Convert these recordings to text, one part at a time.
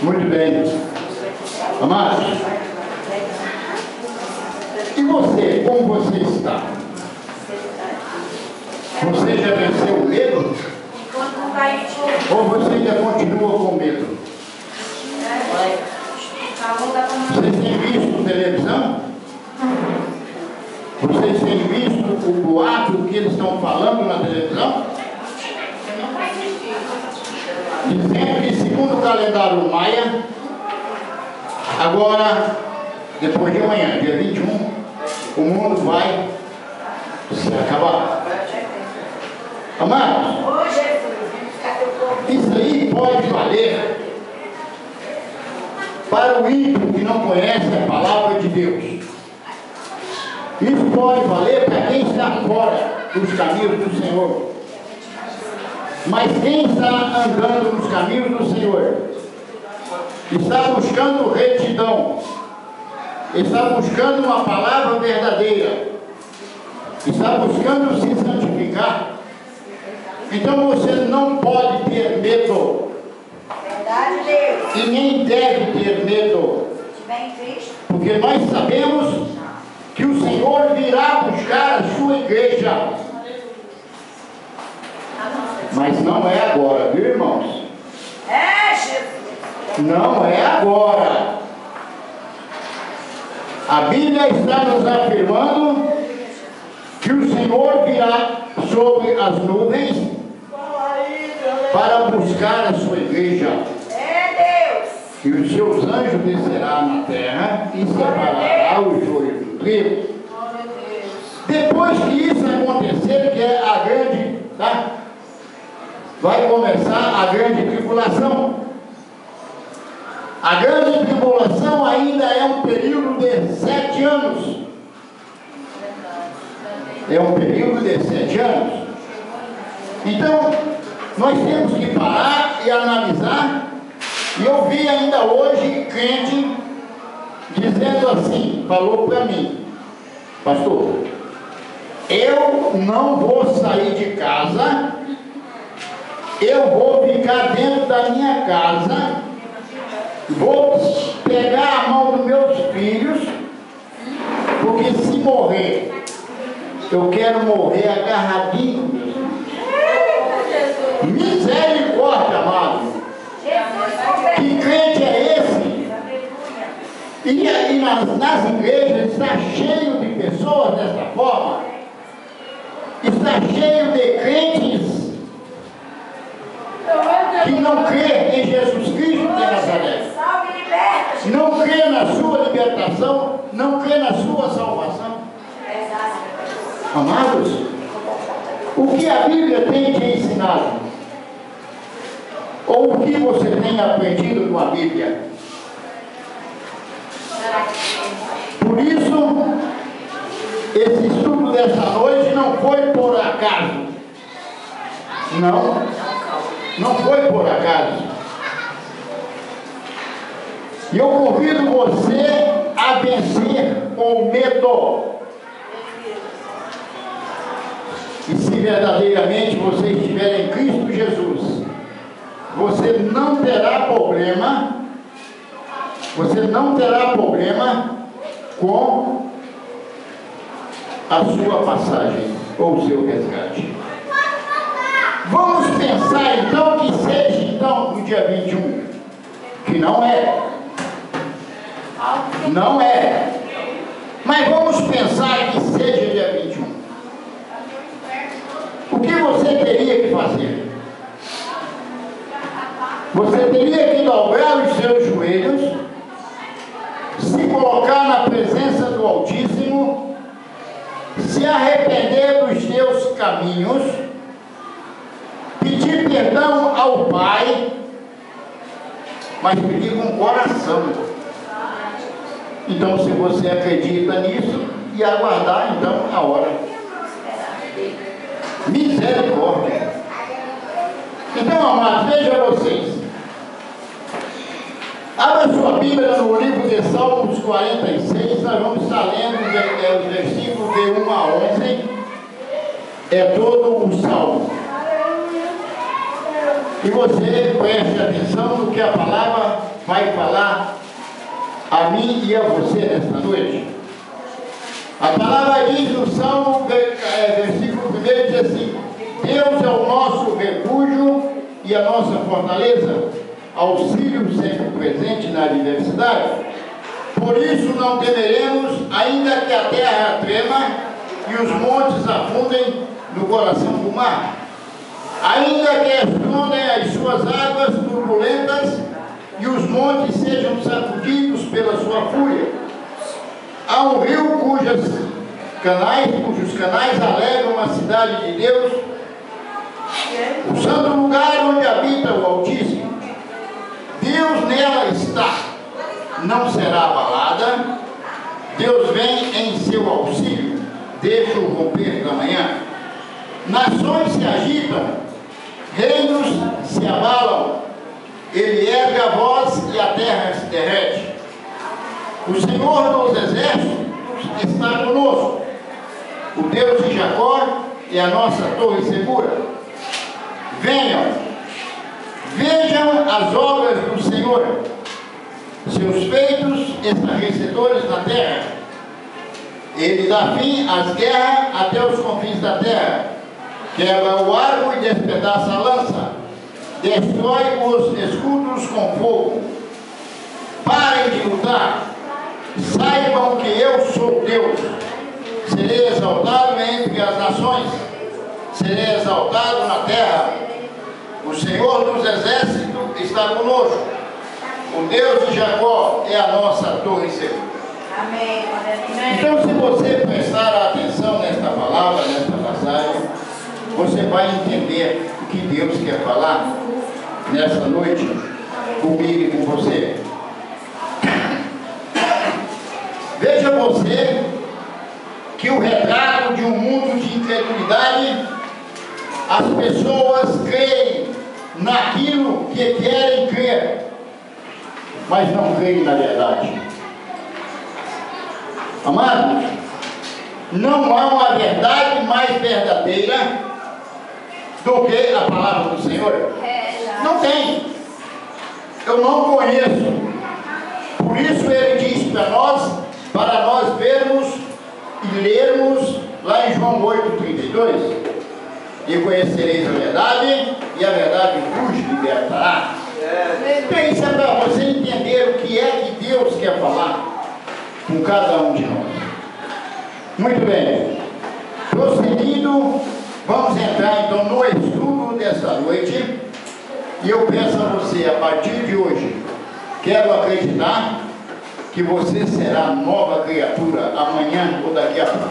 Muito bem. Amados, e você, como você está? Você já venceu o medo? Ou você ainda continua com medo? Vocês têm visto televisão? Vocês têm visto o boato que eles estão falando na televisão? Dizendo que, segundo o calendário maia, agora, depois de amanhã, dia 21, o mundo vai se acabar. Amados, isso aí pode valer para o ímpio que não conhece a palavra de Deus. Isso pode valer para quem está fora dos caminhos do Senhor. Mas quem está andando nos caminhos do Senhor, está buscando retidão, está buscando uma palavra verdadeira, está buscando se santificar, então você não pode ter medo. Verdade, Deus. E nem deve ter medo. Porque nós sabemos que o Senhor virá buscar a sua igreja. Mas não é agora, viu, irmãos? É, Jesus. Não é agora. A Bíblia está nos afirmando que o Senhor virá sobre as nuvens para buscar a sua igreja. É, Deus. E os seus anjos descerá na terra e separará o joio do trigo. Depois que isso acontecer, que é a grande, tá? Vai começar a grande tribulação. A grande tribulação ainda é um período de 7 anos. É um período de 7 anos. Então, nós temos que parar e analisar. E eu vi ainda hoje crente dizendo assim, falou para mim: pastor, eu não vou sair de casa, eu vou ficar dentro da minha casa, vou pegar a mão dos meus filhos, porque se morrer, eu quero morrer agarradinho. Misericórdia, amado. Que crente é esse? E nas igrejas está cheio de pessoas dessa forma. Está cheio de crentes que não crê em Jesus Cristo de Nazaré. Não crê na sua libertação, não crê na sua salvação. Amados, o que a Bíblia tem te ensinado? Ou o que você tem aprendido com a Bíblia? Por isso, esse estudo dessa noite não foi por acaso. Não foi por acaso. E eu convido você a vencer o medo. E se verdadeiramente você estiver em Cristo Jesus, você não terá problema com a sua passagem ou o seu resgate. Vamos pensar então que seja então no dia 21, que não é, mas vamos pensar que seja dia 21. O que você teria que fazer? Você teria que dobrar os seus joelhos, se colocar na presença do Altíssimo, se arrepender dos seus caminhos, pedir perdão ao Pai, mas pedir com o coração. Então, se você acredita nisso, e aguardar então a hora. Misericórdia. Então, amados, veja vocês. Abra sua Bíblia no livro de Salmos 46, nós vamos estar lendo os versículos de 1 a 11. É todo o Salmo. E você preste atenção no que a palavra vai falar a mim e a você nesta noite. A palavra diz no Salmo, versículo 1, diz assim: Deus é o nosso refúgio e a nossa fortaleza, auxílio sempre presente na adversidade. Por isso não temeremos, ainda que a terra trema e os montes afundem no coração do mar. Ainda que escondem as suas águas turbulentas e os montes sejam sacudidos pela sua fúria. Há um rio cujos canais alegram a cidade de Deus, o santo lugar onde habita o Altíssimo. Deus nela está, não será abalada. Deus vem em seu auxílio, desde o romper da manhã. Nações se agitam, reinos se abalam, ele ergue a voz e a terra se derrete. O Senhor dos exércitos está conosco. O Deus de Jacó é a nossa torre segura. Venham, vejam as obras do Senhor, seus feitos estarrecedores na terra. Ele dá fim às guerras até os confins da terra. Quebra o arco e despedaça a lança. Destrói os escudos com fogo. Parem de lutar. Saibam que eu sou Deus. Serei exaltado entre as nações. Serei exaltado na terra. O Senhor dos exércitos está conosco. O Deus de Jacó é a nossa torre segura. Amém. Então, se você prestar atenção nesta palavra, nesta passagem, você vai entender o que Deus quer falar nessa noite comigo e com você. Veja você que o retrato de um mundo de incredulidade, as pessoas creem naquilo que querem crer, mas não creem na verdade. Amados, não há uma verdade mais verdadeira do que a palavra do Senhor. Não tem. Eu não conheço. Por isso ele diz para nós vermos e lermos lá em João 8,32: e conhecereis a verdade, e a verdade vos libertará. Então isso é para você entender o que é que Deus quer falar com cada um de nós. Muito bem. Prosseguindo, vamos entrar então no estudo desta noite. E eu peço a você, a partir de hoje, quero acreditar que você será nova criatura amanhã ou daqui a pouco.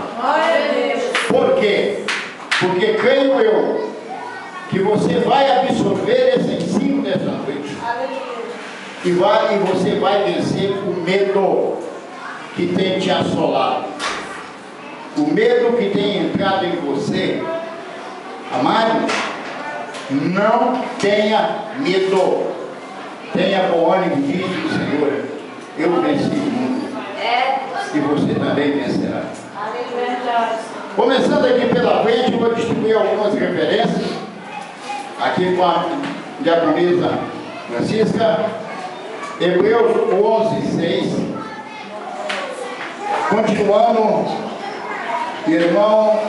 Por quê? Porque creio eu que você vai absorver esse ensino dessa noite. E você vai vencer o medo que tem te assolado. O medo que tem entrado em você. Amado, não tenha medo. Tenha bom ânimo, diz o Senhor. Eu venci o mundo. E você também vencerá. Começando aqui pela frente, vou distribuir algumas referências. Aqui com a diaconisa Francisca. Hebreus 11:6. Continuando, irmão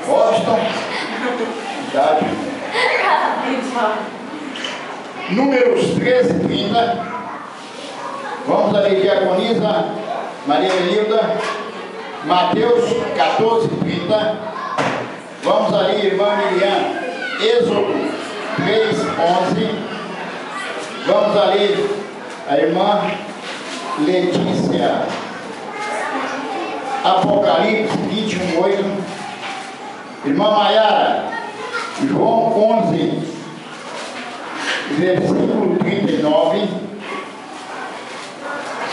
Robson, idade. Números 13:30. Vamos ali, diaconisa Maria Benilda. Mateus 14:30. Vamos ali, irmã Miriam. Êxodo 3:11. Vamos ali, a irmã Letícia. Apocalipse 21:8. Irmã Maiara, João 11, versículo 39.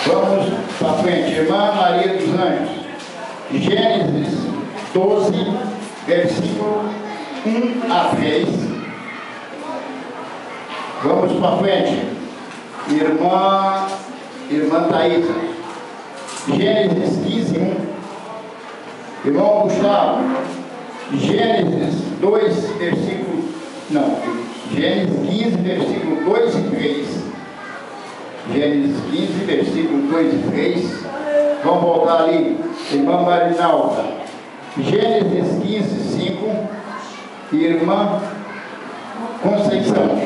Vamos para frente, irmã Maria dos Anjos, Gênesis 12, versículo 1-3. Vamos para frente, irmã Thaisa, Gênesis 15:1. Irmão Gustavo, Gênesis 2, versículo... Não, Gênesis 15, versículo 2 e 3. Gênesis 15, versículo 2 e 3. Vamos voltar ali, irmã Marinalda. Gênesis 15, 5. Irmã Conceição.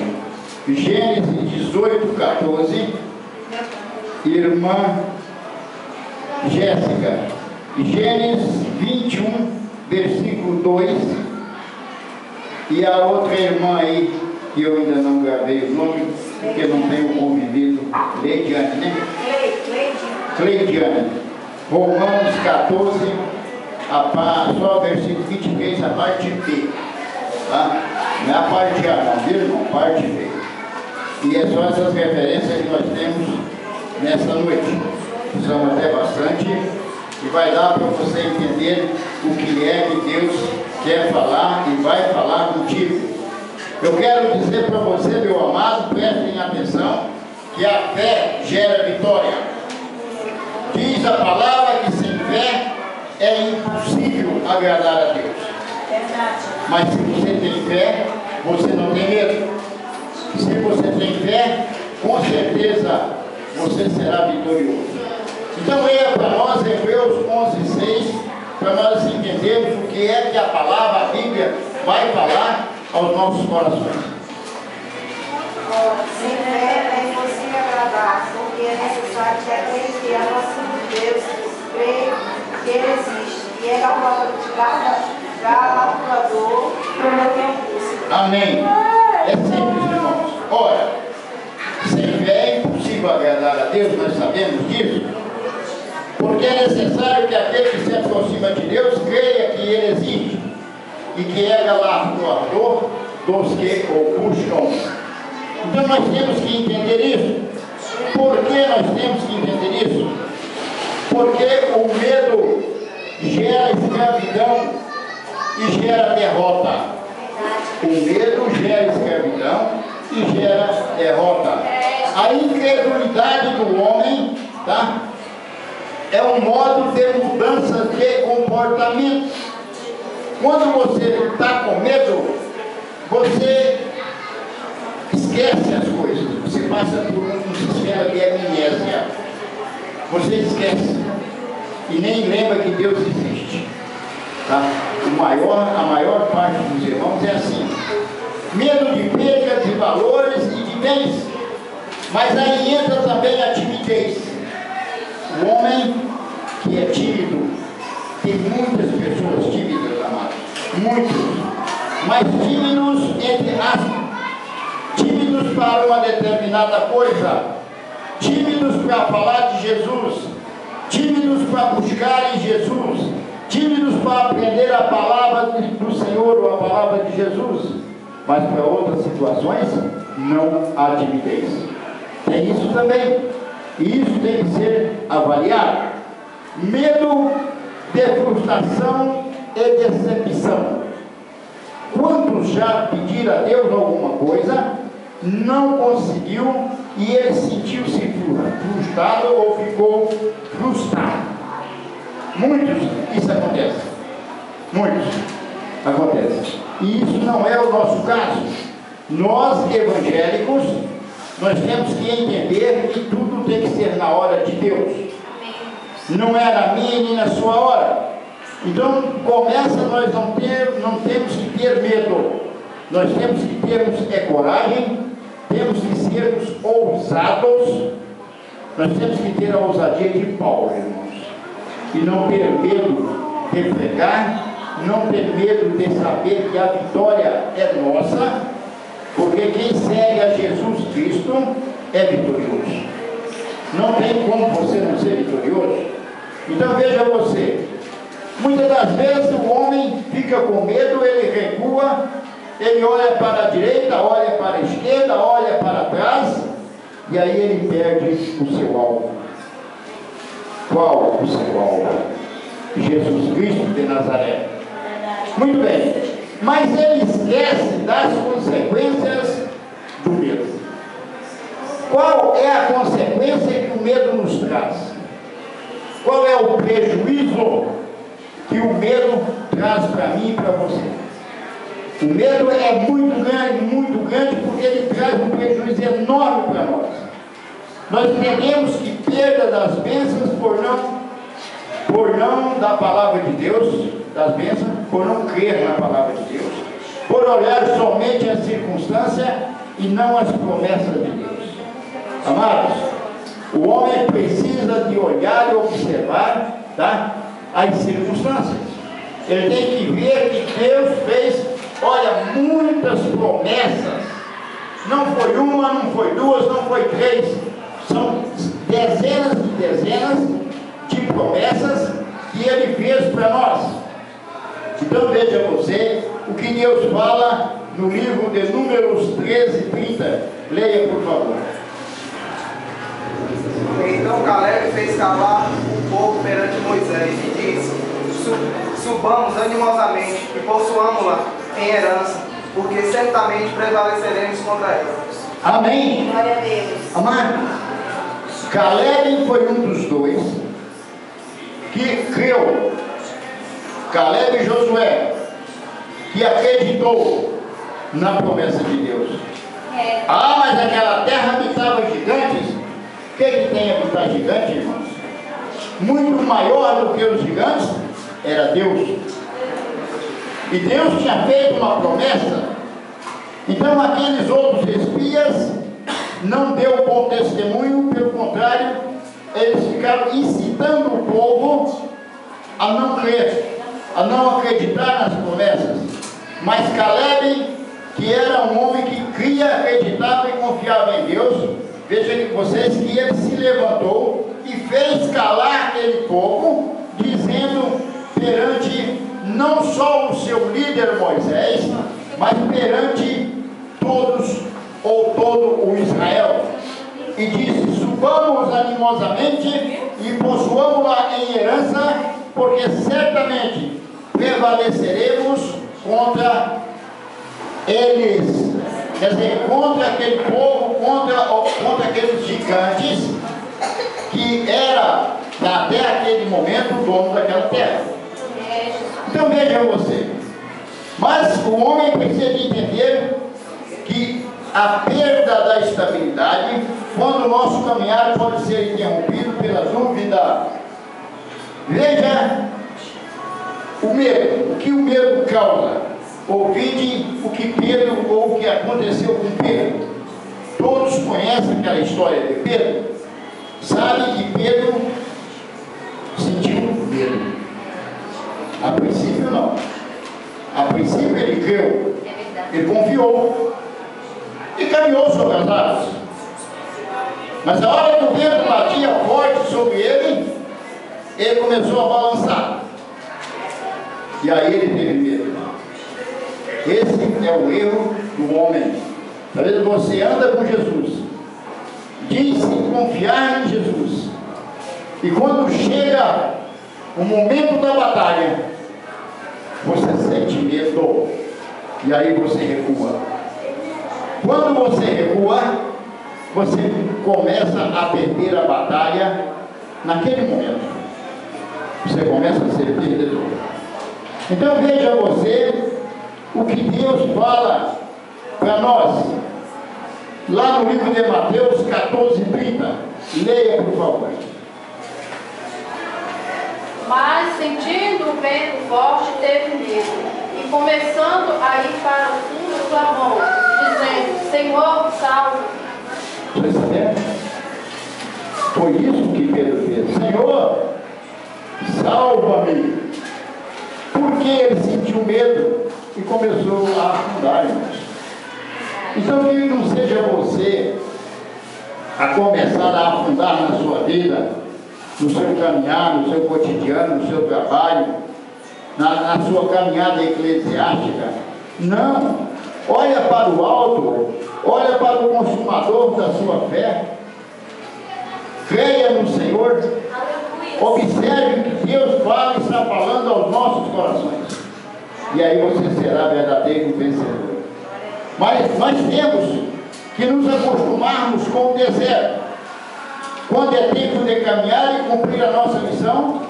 Gênesis 18, 14. Irmã Jéssica. Gênesis 21, versículo 2. E a outra irmã aí, que eu ainda não gravei o nome, porque não tenho convivido, Leidiane, né? Cleidiane. Romanos 14, só versículo 23, a parte B. Tá? Não é a parte A, não, viu, irmão? Parte B. E é só essas referências que nós temos nessa noite. São até bastante. E vai dar para você entender o que é que Deus quer falar e vai falar contigo. Eu quero dizer para você, meu amado, prestem atenção, que a fé gera vitória. Diz a palavra que sem fé é impossível agradar a Deus. Mas se você tem fé, você não tem medo. Se você tem fé, com certeza você será vitorioso. Então leia para nós Hebreus 11:6, para nós entendermos o que é que a palavra, a Bíblia, vai falar aos nossos corações. Sem fé é impossível agradar, porque é necessário que aquele que é nosso Deus creia que Ele existe e é galardoador do quem busca. Amém. É simples, irmãos. Ora, sem fé é impossível agradar a Deus, nós sabemos disso, porque é necessário que aquele que se aproxima de Deus creia que Ele existe e que é galardoador dos que o buscam. Então nós temos que entender isso. Por que nós temos que entender isso? Porque o medo gera escravidão e gera derrota. O medo gera escravidão e gera derrota. A incredulidade do homem, tá? É um modo de mudança de comportamento. Quando você está com medo, você esquece as coisas. Você passa por um sistema de amnésia. Você esquece e nem lembra que Deus existe. Tá? A maior parte dos irmãos é assim. Medo de perda de valores e de bens. Mas aí entra também a timidez. O homem que é tímido, tem muitas pessoas tímidas, amados. Muitos. Mas tímidos, entre aspas. Tímidos para uma determinada coisa. Tímidos para falar de Jesus. Tímidos para buscar em Jesus. Tímidos para aprender a palavra do Senhor ou a palavra de Jesus. Mas para outras situações, não há timidez. Tem isso também. E isso tem que ser avaliado. Medo de frustração e decepção. Quantos já pediram a Deus alguma coisa, não conseguiu e ele sentiu-se frustrado ou ficou frustrado? Muitos, isso acontece. Muitos acontece. E isso não é o nosso caso. Nós, evangélicos, nós temos que entender que tudo tem que ser na hora de Deus. Não é na minha nem na sua hora. Então, começa, nós não temos que ter medo. Nós temos que termos coragem, temos que sermos ousados. Nós temos que ter a ousadia de Paulo, irmãos. E não ter medo de pregar, não ter medo de saber que a vitória é nossa, porque quem segue a Jesus Cristo é vitorioso. Não tem como você não ser vitorioso. Então veja você, muitas das vezes o homem fica com medo, ele recua, ele olha para a direita, olha para a esquerda, olha para trás, e aí ele perde o seu alvo. Qual o seu alvo? Jesus Cristo de Nazaré. Muito bem, mas ele esquece das consequências do medo. Qual é a consequência que o medo nos traz? Qual é o prejuízo que o medo traz para mim e para você? O medo é muito grande, porque ele traz um prejuízo enorme para nós. Nós entendemos que perda das bênçãos por não da palavra de Deus, das bênçãos, por não crer na palavra de Deus, por olhar somente a circunstância e não as promessas de Deus. Amados, o homem precisa de olhar e observar, tá, as circunstâncias. Ele tem que ver que Deus fez, olha, muitas promessas. Não foi uma, não foi duas, não foi três. São dezenas e dezenas de promessas que Ele fez para nós. Então veja você o que Deus fala no livro de Números 13:30. Leia, por favor. Então Caleb fez calar o povo perante Moisés e disse: subamos animosamente e possuamos-la em herança, porque certamente prevaleceremos contra ela. Amém. Glória a Deus. Amado, Caleb foi um dos dois que creu. Caleb e Josué, que acreditou na promessa de Deus. Ah, mas aquela terra habitava gigantes. O que tem a habitar gigante, irmãos? Muito maior do que os gigantes era Deus. E Deus tinha feito uma promessa. Então aqueles outros espias não deu bom testemunho, pelo contrário, eles ficaram incitando o povo a não crer, a não acreditar nas promessas. Mas Caleb, que era um homem que cria, acreditava e confiava em Deus, veja vocês que ele se levantou e fez calar aquele povo, dizendo perante não só o seu líder Moisés, mas perante todos ou todo o Israel, e disse: subamos animosamente e possuamos-la em herança, porque certamente prevaleceremos contra eles. Quer dizer, contra aquele povo, contra aqueles gigantes que era até aquele momento o dono daquela terra. Então veja você, mas o homem precisa de entender que a perda da estabilidade, quando o nosso caminhar pode ser interrompido pela dúvida. Veja o medo, o que o medo causa. Ouvide o que Pedro, ou o que aconteceu com Pedro. Todos conhecem aquela história de Pedro. Sabe que Pedro sentiu medo. A princípio não. A princípio ele creu, ele confiou e caminhou sobre as águas. Mas a hora que o vento batia forte sobre ele, ele começou a balançar. E aí ele teve medo. Esse é o erro do homem. Talvez você anda com Jesus, diz confiar em Jesus, e quando chega o momento da batalha, você sente medo, e aí você recua. Quando você recua, você começa a perder a batalha naquele momento. Você começa a ser perdedor. Então veja você o que Deus fala para nós, lá no livro de Mateus 14:30. Leia, por favor. Mas, sentindo o vento forte, teve medo, e começando a ir para o fundo, clamou, dizendo: Senhor, salve. Você sabe? Foi isso que Pedro fez. Senhor, salva-me. Porque ele sentiu medo e começou a afundar, irmãos. Então que não seja você a começar a afundar na sua vida, no seu caminhar, no seu cotidiano, no seu trabalho, na sua caminhada eclesiástica. Não. Olha para o alto, olha para o consumador da sua fé. Creia no Senhor. Observe o que Deus fala e está falando aos nossos corações. E aí você será verdadeiro vencedor. Mas nós temos que nos acostumarmos com o deserto. Quando é tempo de caminhar e cumprir a nossa missão,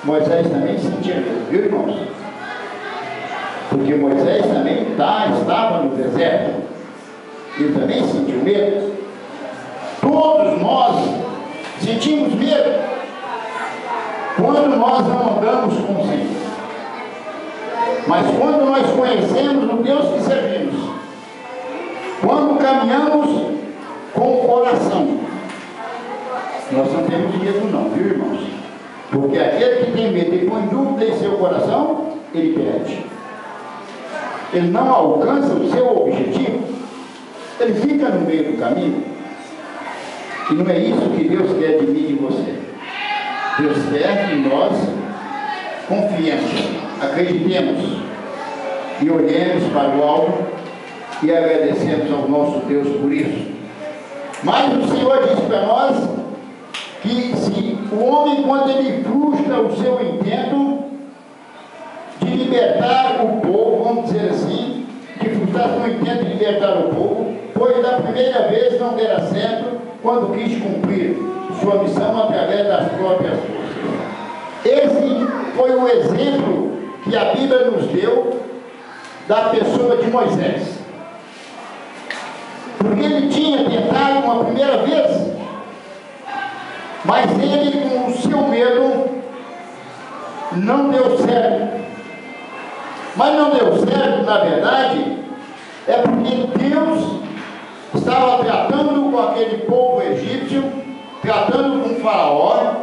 Moisés também sentia medo, viu, irmãos? Porque Moisés também estava no deserto. Ele também sentiu medo. Todos nós sentimos medo quando nós não andamos com o Senhor. Mas quando nós conhecemos o Deus que servimos, quando caminhamos com o coração, nós não temos medo não, viu, irmãos? Porque aquele que tem medo e põe dúvida em seu coração, ele perde. Ele não alcança o seu objetivo. Ele fica no meio do caminho. E não é isso que Deus quer de mim e de você. Deus quer que nós confiemos, acreditemos e olhemos para o alto e agradecemos ao nosso Deus por isso. Mas o Senhor diz para nós que se o homem, quando ele frustra o seu intento de libertar o povo, vamos dizer assim, de frustrar o seu intento de libertar o povo, pois da primeira vez não dera certo quando quis cumprir sua missão através das próprias forças. Esse foi o exemplo que a Bíblia nos deu da pessoa de Moisés. Porque ele tinha tentado uma primeira vez, mas ele, com o seu medo, não deu certo. Mas não deu certo, na verdade, é porque Deus estava tratando com aquele povo egípcio, tratando com Faraó,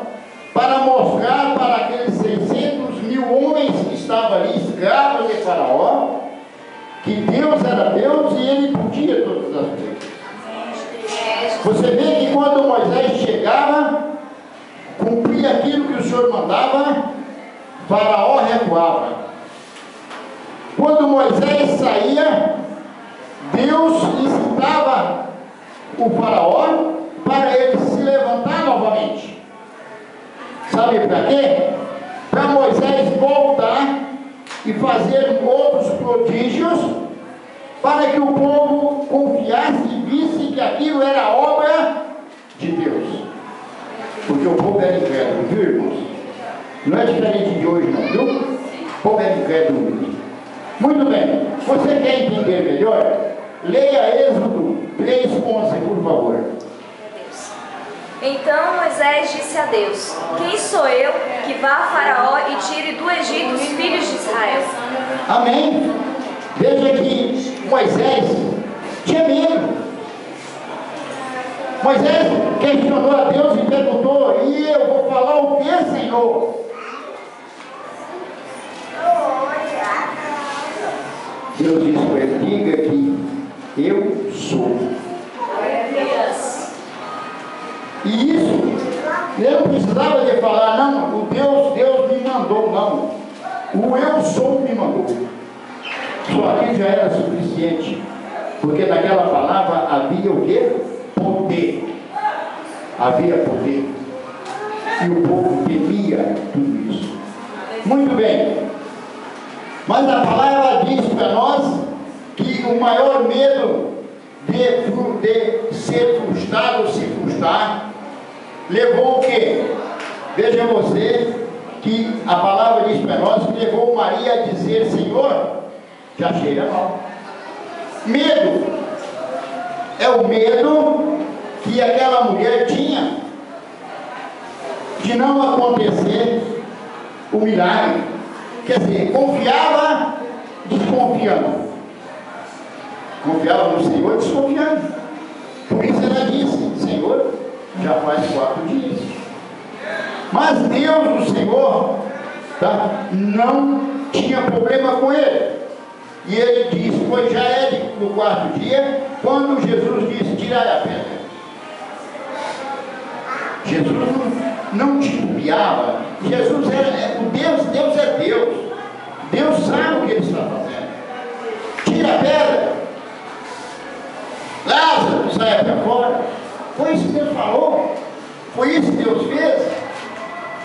para mostrar para aqueles 600.000 homens que estavam ali, escravos de Faraó, que Deus era Deus e ele podia todas as coisas. Você vê que quando Moisés chegava, cumpria aquilo que o Senhor mandava, Faraó recuava. Quando Moisés saía, Deus incitava o Faraó para ele se levantar novamente. Sabe para quê? Para Moisés voltar e fazer outros prodígios, para que o povo confiasse e visse que aquilo era obra de Deus. Porque o povo era incrédulo, viu, irmãos? Não é diferente de hoje não, viu? O povo era incrédulo mesmo. Muito bem, você quer entender melhor? Leia Êxodo 3:11, por favor. Então Moisés disse a Deus: quem sou eu que vá a Faraó e tire do Egito os filhos de Israel? Amém? Veja que Moisés tinha medo. Moisés questionou a Deus e perguntou: e eu vou falar o que, Senhor? Deus disse para ele: diga que eu sou. E isso, ele não precisava de falar, não, o Deus me mandou, não. O eu sou me mandou. Só aqui já era suficiente, porque naquela palavra havia o quê? Poder. Havia poder. E o povo temia tudo isso. Muito bem. Mas a palavra diz para nós que o maior medo de ser frustrado, se frustrar, levou o quê? Veja você que a palavra diz para nós que levou Maria a dizer: Senhor, já cheira mal. Medo é o medo que aquela mulher tinha de não acontecer o milagre. Quer dizer, confiava desconfiando. Confiava no Senhor desconfiando. Por isso ela disse: Senhor, já faz 4 dias. Mas Deus, o Senhor, não tinha problema com ele. E ele disse: pois já é no 4º dia, quando Jesus disse: tirai a pedra. Jesus não titubeava. Jesus era o Deus, Deus é Deus. Deus sabe o que ele está fazendo. Tira a pedra. Lázaro, saia para fora. Foi isso que Deus falou. Foi isso que Deus fez.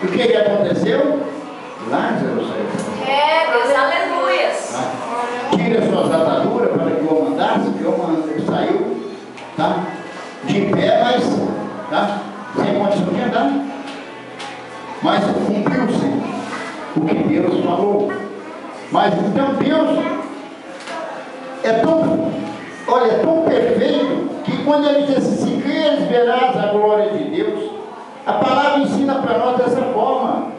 E o que aconteceu? Lázaro saiu. Deus, aleluias. Tira suas ataduras para que o homem andasse, que o homem saiu, tá? De pé, mas tá? Sem condição de andar. Mas cumpriu-se o que Deus falou. Mas então Deus é tão perfeito, que quando ele diz assim, se creres verás a glória de Deus, a palavra ensina para nós dessa forma.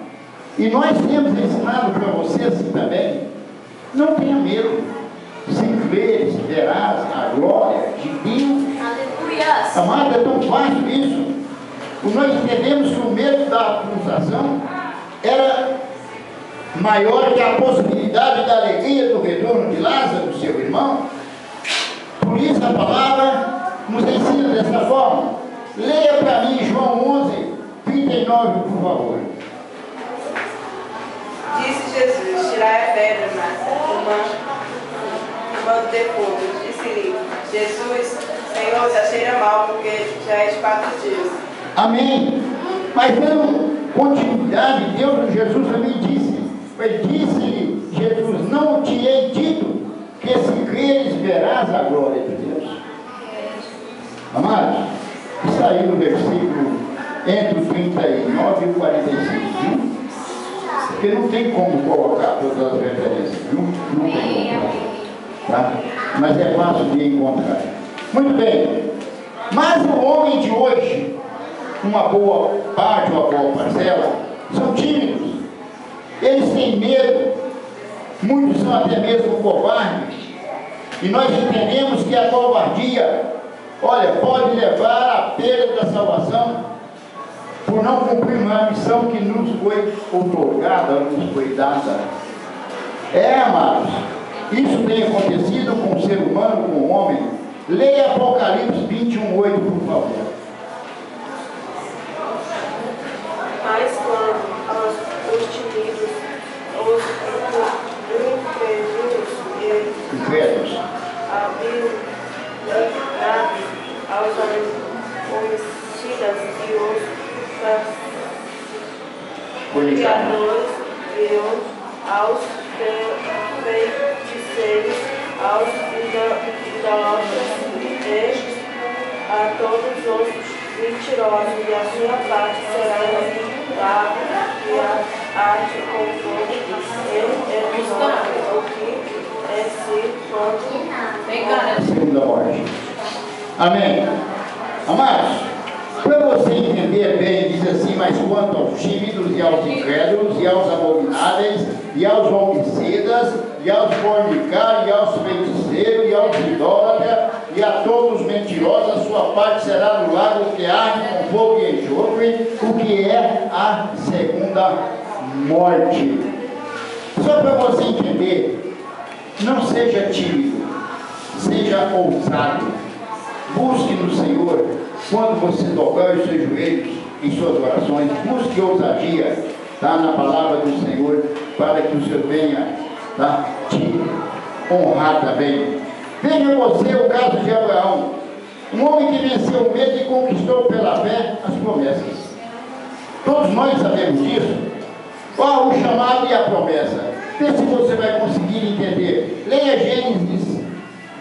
E nós temos ensinado para você assim também. Não tenha medo. Se creres verás a glória de Deus. Aleluia. Amado, é tão fácil isso. Nós entendemos que o medo da acusação era maior que a possibilidade da alegria do retorno de Lázaro, seu irmão. Por isso a palavra nos ensina dessa forma. Leia para mim João 11, 39, por favor. Disse Jesus, tirai a pedra, mas mando depois. Disse-lhe Jesus, Senhor, já cheira mal, porque já é de 4 dias. Amém. Mas dando continuidade, Deus, Jesus também disse. Ele disse-lhe, Jesus, não te hei dito que se creres verás a glória de Deus. Amados, está aí no versículo entre o 39 e o 45, viu? Porque não tem como colocar todas as referências, viu? Não tem como, tá? Mas é fácil de encontrar. Muito bem. Mas o homem de hoje, uma boa parte, uma boa parcela, são tímidos. Eles têm medo. Muitos são até mesmo covardes. E nós entendemos que a covardia, olha, pode levar à perda da salvação por não cumprir uma missão que nos foi outorgada, nos foi dada. Amados, isso tem acontecido com o ser humano, com o homem. Leia Apocalipse 21, 8, por favor. Mas quando os timidos, os incrédulos aos homicidas e os fornicadores e aos feiticeiros, aos idólatras e a todos os mentirosos, e a sua parte será lamentável e a arte com fogo e o que é si quanto segunda morte. Amém. Amados, para você entender bem, diz assim, mas quanto aos tímidos e aos incrédulos e aos abomináveis e aos homicidas e aos fornicários e aos feiticeiros e aos idólatras e a todos os mentirosos, a sua parte será no lago que arde com fogo e enxofre, o que é a segunda morte. Só para você entender, não seja tímido, seja ousado, busque no Senhor. Quando você dobrar os seus joelhos em suas orações, busque ousadia, tá, na palavra do Senhor, para que o Senhor venha, tá, te honrar também. Veja você o caso de Abraão, um homem que venceu o medo e conquistou pela fé as promessas. Todos nós sabemos disso. Qual o chamado e a promessa? Vê se você vai conseguir entender. Leia Gênesis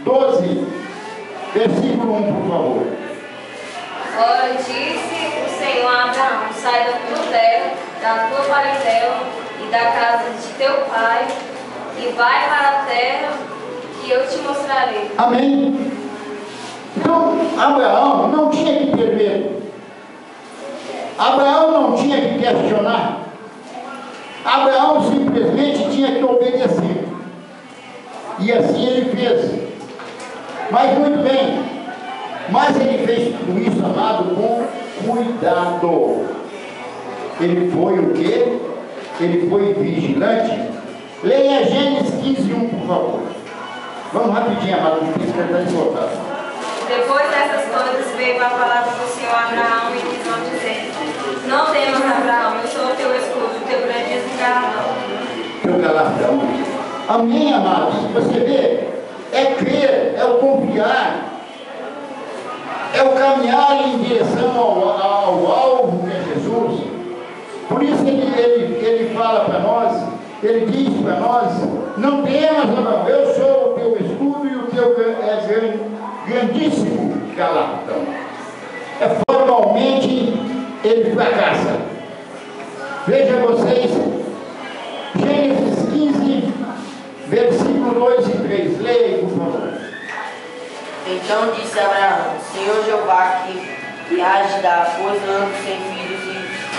12, versículo 1, por favor. Ora, disse o Senhor a Abraão, sai da tua terra, da tua parentela e da casa de teu pai, e vai para a terra que eu te mostrarei. Amém. Então, Abraão não tinha que ter medo. Abraão não tinha que questionar. Abraão simplesmente tinha que obedecer. E assim ele fez. Mas muito bem. Mas ele fez tudo isso, amado, com cuidado. Ele foi o quê? Ele foi vigilante. Leia Gênesis 15, 1, por favor. Vamos rapidinho, amado, porque isso está esgotado. Depois dessas coisas veio a palavra do Senhor a Abraão em visão, dizendo: não temas, Abraão, eu sou o teu escudo, o teu grandíssimo galardão. Teu galardão. Amém, amados? Você vê? É crer, é o confiar, é o caminhar em direção ao alvo que é Jesus. Por isso ele fala para nós, ele diz para nós: não temas, Abraão, eu sou o teu escudo e o teu grandíssimo galardão. Formalmente ele fracassa. Veja vocês, Gênesis 15, versículo 2 e 3. Leia aí, por favor. Então disse Abraão: Senhor Jeová, que hás de dar, pois ando sem filhos e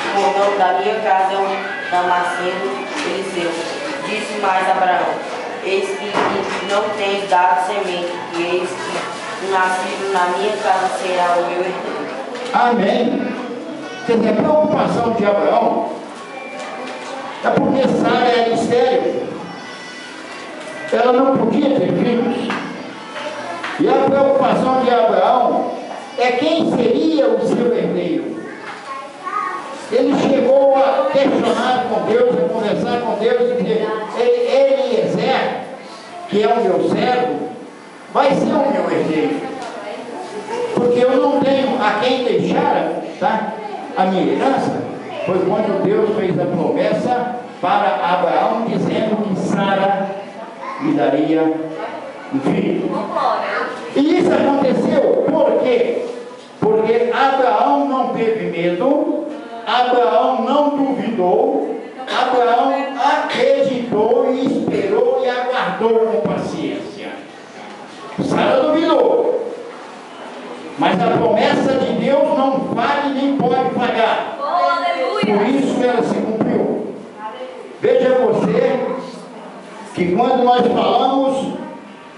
o cordão da minha casa é um damasceno Eliseu. Disse mais Abraão: Eis que não tens dado semente, e eis que um nascido na minha casa será o meu herdeiro. Amém. Quer dizer, a preocupação de Abraão é porque Sara era estéril. Ela não podia ter filhos. E a preocupação de Abraão é quem seria o seu herdeiro. Ele chegou a questionar com Deus, a conversar com Deus e dizer: Eliezer, que é o meu servo, vai ser o meu herdeiro. Porque eu não tenho a quem deixar, tá, a minha herança. Foi quando Deus fez a promessa para Abraão, dizendo que Sara lhe daria um filho. E isso aconteceu por quê? Porque Abraão não teve medo, Abraão não duvidou, Abraão acreditou e esperou e aguardou com paciência. Sara duvidou, mas a promessa de Deus não falha nem pode falhar. Por isso ela se cumpriu. Veja você que quando nós falamos,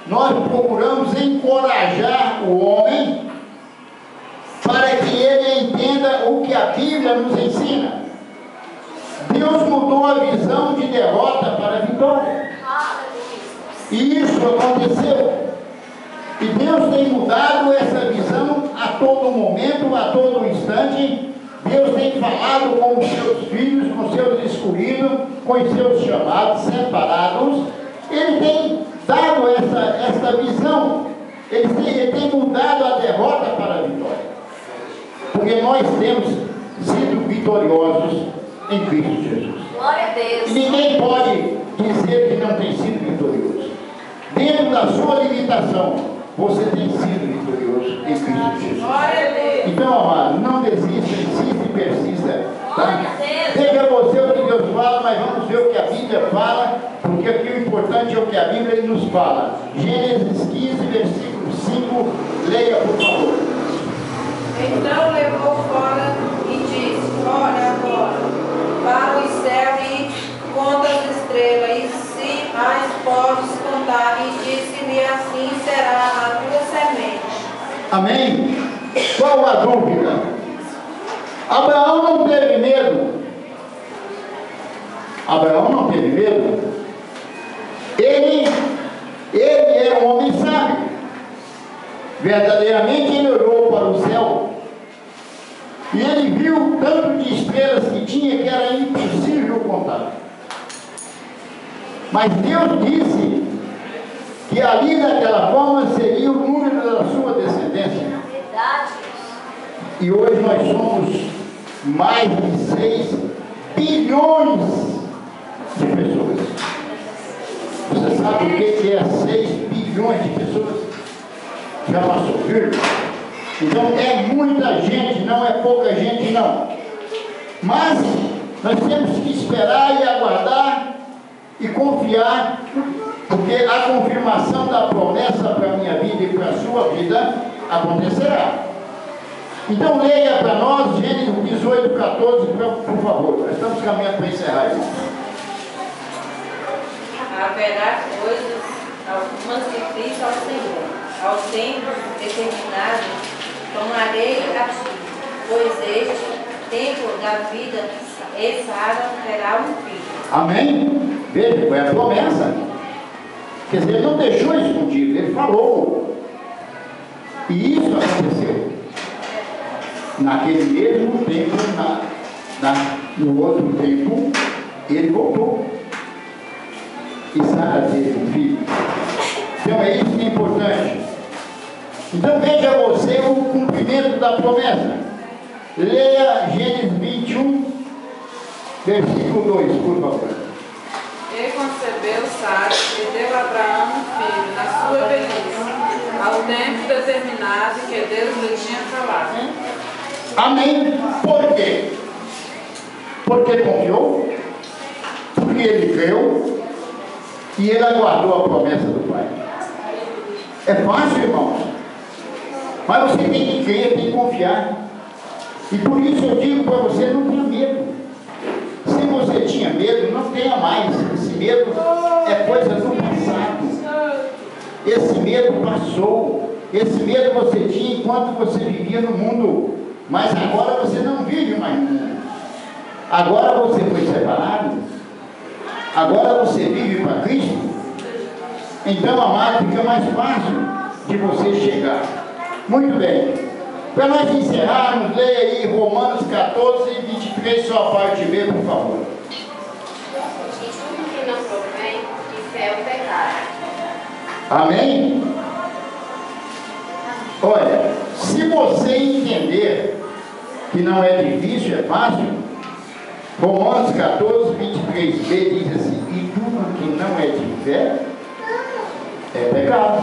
nós procuramos encorajar o homem para que ele entenda o que a Bíblia nos ensina. Deus mudou a visão de derrota para a vitória. E isso aconteceu. E Deus tem mudado essa visão a todo momento, a todo instante. Deus tem falado com os seus filhos, com os seus escolhidos, com os seus chamados, separados. Ele tem dado essa visão. Ele tem mudado a derrota para a vitória. Porque nós temos sido vitoriosos em Cristo Jesus. Glória a Deus. E ninguém pode dizer que não tem sido vitorioso. Dentro da sua limitação, você tem sido vitorioso em Cristo Jesus. Glória a Deus. Então, amado, não desista, insista e persista. Tá? Glória a Deus. Veja você o que Deus fala, mas vamos ver o que a Bíblia fala, porque aqui o importante é o que a Bíblia nos fala. Gênesis 15, versículo 5, leia por favor. Então levou fora e disse: Olha agora para os céus e conta as estrelas, e se as podes contar, e disse-lhe: assim será a tua semente. Amém? Qual a dúvida? Abraão não teve medo. Abraão não teve medo. Ele era um homem sábio. Verdadeiramente ele olhou para o céu e ele viu o tanto de estrelas que tinha que era impossível contar. Mas Deus disse que ali daquela forma seria o número da sua descendência. Verdade. E hoje nós somos mais de 6 bilhões de pessoas. Você sabe o que é 6 bilhões de pessoas? Já passou, viu? Então é muita gente, não é pouca gente não. Mas nós temos que esperar e aguardar e confiar, porque a confirmação da promessa para a minha vida e para a sua vida acontecerá. Então leia para nós Gênesis 18, 14, por favor. Nós estamos caminhando para encerrar isso. Haverá coisas algumas que fiz ao Senhor. Ao tempo determinado, tomarei a ti, pois este tempo da vida, e Sara terá um filho. Amém? Veja, foi a promessa. Quer dizer, ele não deixou escondido, ele falou. E isso aconteceu. Naquele mesmo tempo, no outro tempo, ele voltou. E Sara teve um filho. Então é isso que é importante. Então veja você o cumprimento da promessa. Leia Gênesis 21, versículo 2, por favor. E concebeu Sara e deu a Abraão um filho na sua velhice, ao tempo determinado que Deus lhe tinha falado. Amém. Por quê? Porque confiou, porque ele creu e ele aguardou a promessa do Pai. É fácil, irmãos? Mas você tem que crer, tem que confiar. E por isso eu digo para você, não tenha medo. Se você tinha medo, não tenha mais. Esse medo é coisa do passado. Esse medo passou. Esse medo você tinha enquanto você vivia no mundo. Mas agora você não vive mais no mundo. Agora você foi separado. Agora você vive para Cristo. Então, amado, fica mais fácil de você chegar. Muito bem. Para nós encerrarmos, leia aí Romanos 14, 23, só a parte B, por favor. E tudo que não provém de fé é o pecado. Amém? Olha, se você entender que não é difícil, é fácil, Romanos 14, 23b diz assim: e tudo que não é de fé é pecado.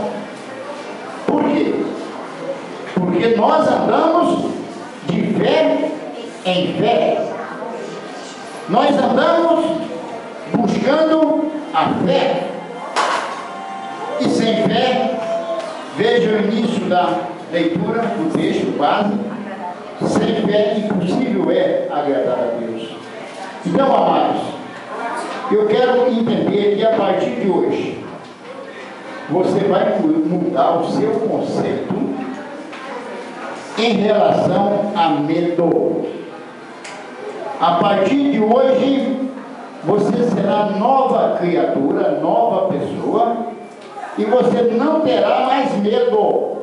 Por quê? Porque nós andamos de fé em fé. Nós andamos buscando a fé. E sem fé, veja o início da leitura do texto base. Sem fé, impossível é agradar a Deus. Então, amados, eu quero entender que a partir de hoje, você vai mudar o seu conceito em relação a medo. A partir de hoje, você será nova criatura, nova pessoa, e você não terá mais medo.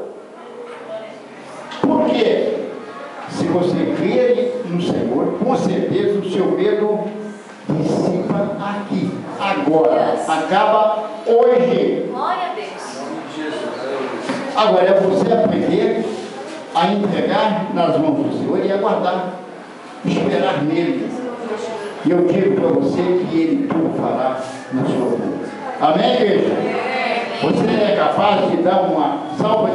Por quê? Se você crer no Senhor, com certeza o seu medo dissipa aqui, agora, acaba hoje. Glória a Deus. Agora é você aprender a entregar nas mãos do Senhor e aguardar, esperar nele. E eu digo para você que ele tudo fará na sua vida. Amém, igreja? Você é capaz de dar uma salva